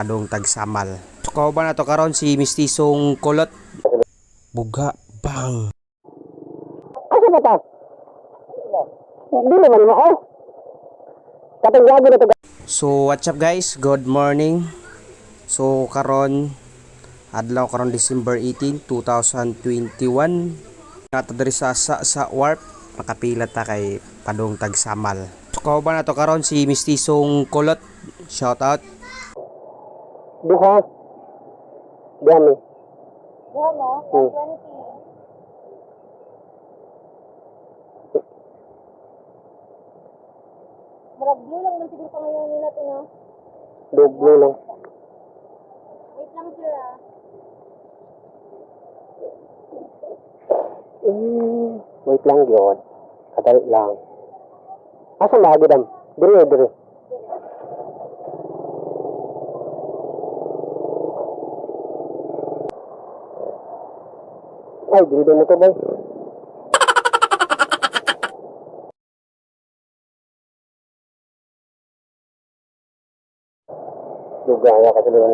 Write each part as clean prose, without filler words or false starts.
Padong tagsamal. So kao ba na to karon si mistisong kulot? Buga bang. Asa ba ta? Hindi naman mo oh. Katong gabi na to. So what's up guys? Good morning. So karon adlaw karon December 18, 2021. Nato diri sa Warp makapila ta kay Padong tagsamal. So kao ba na to karon si mistisong kulot? Shout out. Duha. Dami. Duha mo? 20. Murag blue lang man siguro pa ngayon nila tina. Dublo lang. Wait lang sila. Wait lang yun. Kadali lang. Asa lagi dam? Dire. Ay, dire na to ba? Dugaya kasi doon.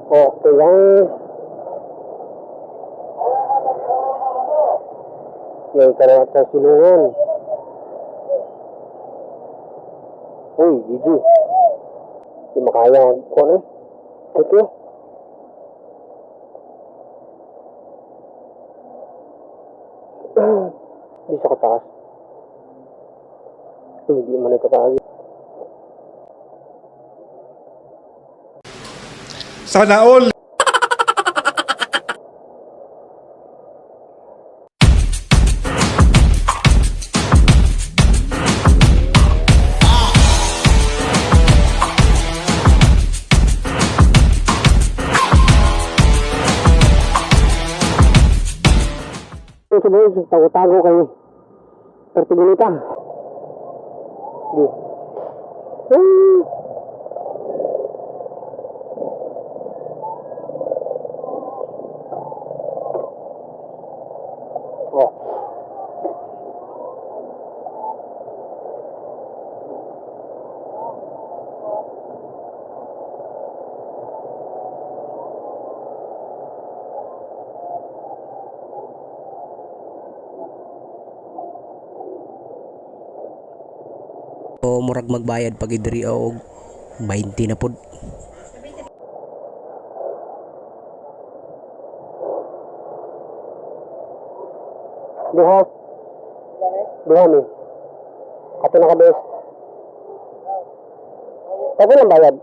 Okay lang. Yung karawat sa silungan. Uy, Gigi. Di makaya ko na. Ito. Di sa kataas. Uy, di man ito kaagi. Sana all. Ito ba yung tago-tago kayo? 30 minita. Di. Oh. So murag magbayad pag idiri og 20 na pud. Duha. Duha ni. Ato na ka-bes. Tapos lang bayad.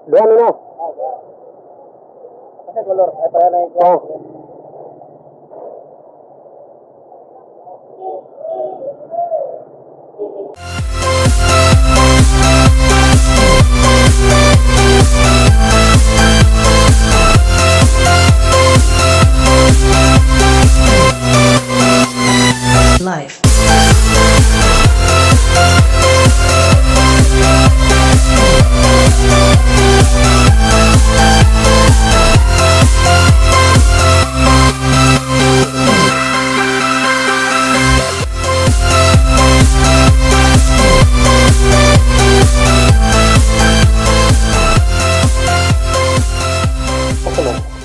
Duha ni na. Kasi color. Ay para na ito. Oh. Life. Okay lang.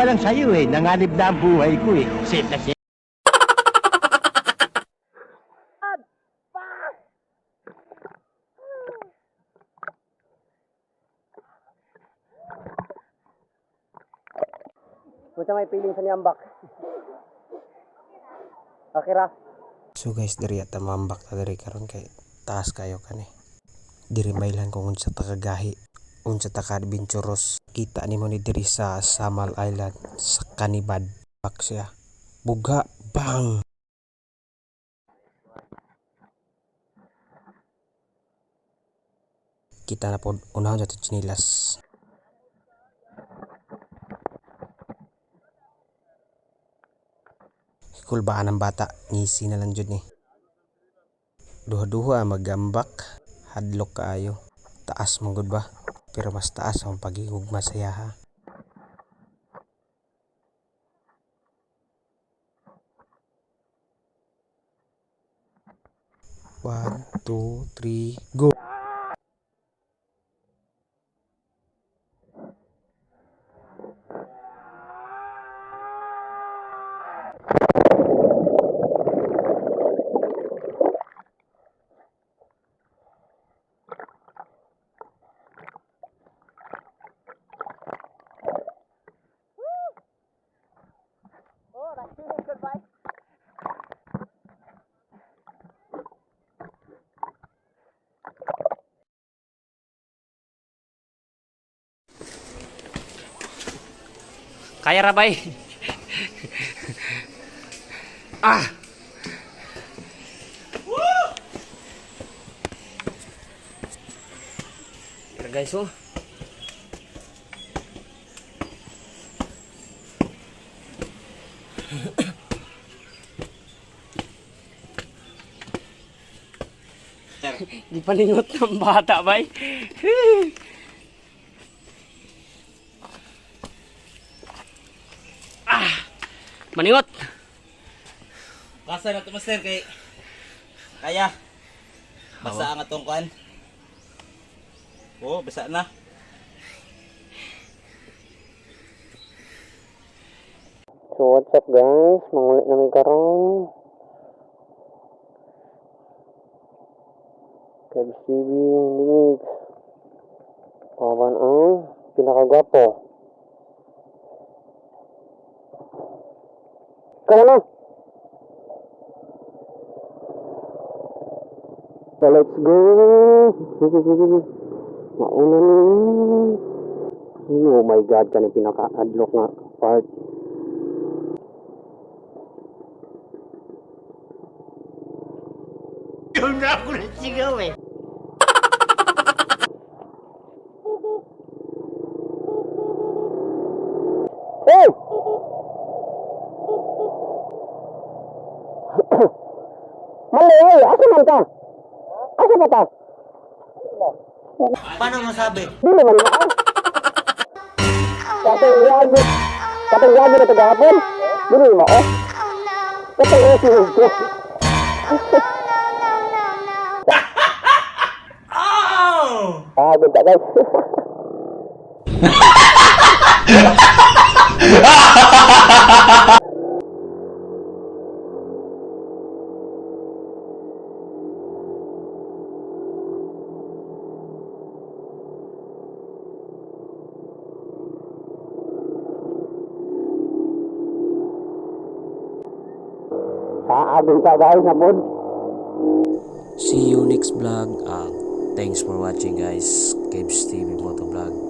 Pa lang sa'yo eh, nanganib na ang buhay ko eh. Safe na safe. Punta may piling sa niyambak. Okay ra. So guys diri at mambak ta diri karon kay taas kayo kani. Diri mailan kung unsa ta kagahi, unsa ta ka adventurous. Kita nimo ni diri sa Samal Island sa Kanibad. Bak siya. Buga bang. Kita na po unahon sa chinilas. Kulbaan ng bata, ngisi na lang dyan eh. Duha-duha magambak, hadlok kaayo. Taas mong ba? Pero mas taas ang pagigugma saya ha. One, two, three, go! Kaya ra bay. Ah. Tara guys oh. Di paningot ng bata bay. Maningot. Kasa na ito, master, kay kaya basa ang atong kuan. Oh, basa na. So what's up guys, mangulit namin karon. Kebs TV Mix. Kawan ang pinakagwapo. Kaya na. So let's go. Mauna na. Oh my god, kani pinaka-adlock nga part. Doon na ako nasigaw eh. Hey! Mali, hey! Asa man ka? Asa ba ta? Paano masabi? Dili man ako. Katong yagi na tagahapon? Dili mo ako. Katong usinod ko. Ah, good guys. Saabing ka guys, sabon. See you next vlog. Thanks for watching guys. Kebs TV Motovlog.